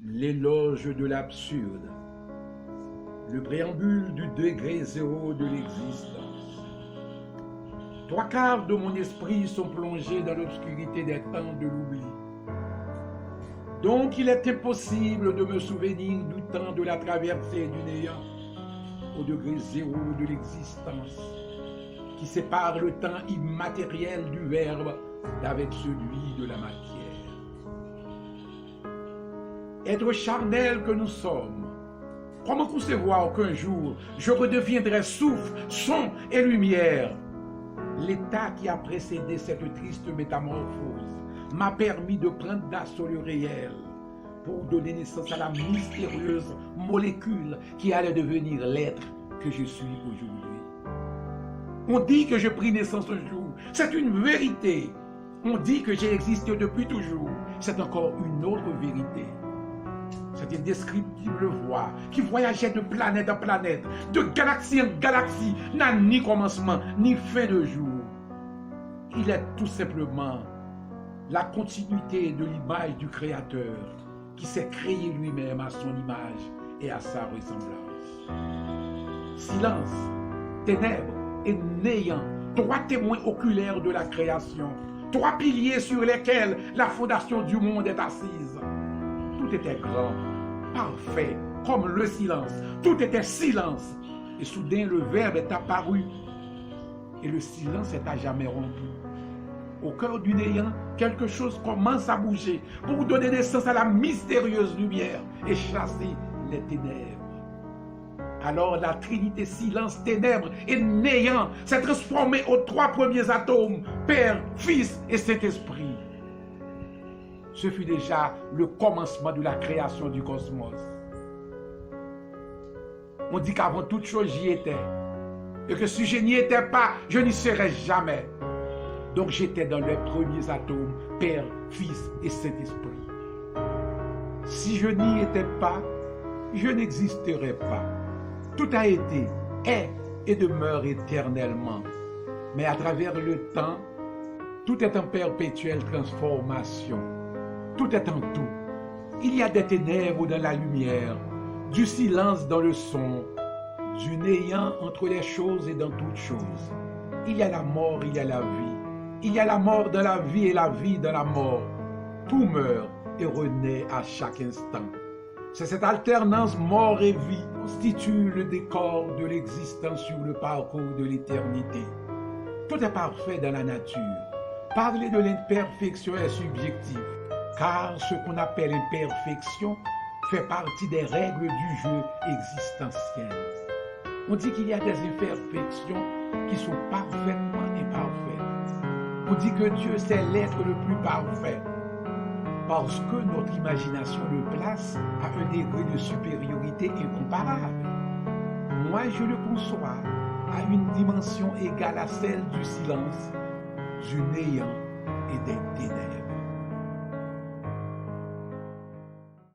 L'éloge de l'absurde, le préambule du degré zéro de l'existence. 3/4 de mon esprit sont plongés dans l'obscurité des temps de l'oubli. Donc il est impossible de me souvenir du temps de la traversée du néant au degré zéro de l'existence, qui sépare le temps immatériel du verbe d'avec celui de la matière. Être charnel que nous sommes, comment concevoir qu'un jour je redeviendrai souffle, son et lumière? L'état qui a précédé cette triste métamorphose m'a permis de prendre d'assaut le réel pour donner naissance à la mystérieuse molécule qui allait devenir l'être que je suis aujourd'hui. On dit que j'ai pris naissance un jour, c'est une vérité. On dit que j'ai existé depuis toujours, c'est encore une autre vérité. Cette indescriptible voix qui voyageait de planète en planète, de galaxie en galaxie, n'a ni commencement ni fin de jour. Il est tout simplement la continuité de l'image du Créateur qui s'est créé lui-même à son image et à sa ressemblance. Silence, ténèbres et néant, 3 témoins oculaires de la création, 3 piliers sur lesquels la fondation du monde est assise. Tout était grand, parfait, comme le silence. Tout était silence. Et soudain, le verbe est apparu. Et le silence est à jamais rompu. Au cœur du néant, quelque chose commence à bouger pour donner naissance à la mystérieuse lumière et chasser les ténèbres. Alors la trinité silence, ténèbres et néant s'est transformée aux 3 premiers atomes, Père, Fils et Saint-Esprit. Ce fut déjà le commencement de la création du cosmos. On dit qu'avant toute chose, j'y étais. Et que si je n'y étais pas, je n'y serais jamais. Donc j'étais dans les premiers atomes, Père, Fils et Saint-Esprit. Si je n'y étais pas, je n'existerais pas. Tout a été, est et demeure éternellement. Mais à travers le temps, tout est en perpétuelle transformation. Tout est en tout. Il y a des ténèbres dans la lumière, du silence dans le son, du néant entre les choses et dans toutes choses. Il y a la mort, il y a la vie. Il y a la mort dans la vie et la vie dans la mort. Tout meurt et renaît à chaque instant. C'est cette alternance mort et vie qui constitue le décor de l'existence sur le parcours de l'éternité. Tout est parfait dans la nature. Parler de l'imperfection est subjectif, car ce qu'on appelle imperfection fait partie des règles du jeu existentiel. On dit qu'il y a des imperfections qui sont parfaitement imparfaites. On dit que Dieu, c'est l'être le plus parfait, parce que notre imagination le place à un degré de supériorité incomparable. Moi, je le conçois à une dimension égale à celle du silence, du néant et des ténèbres.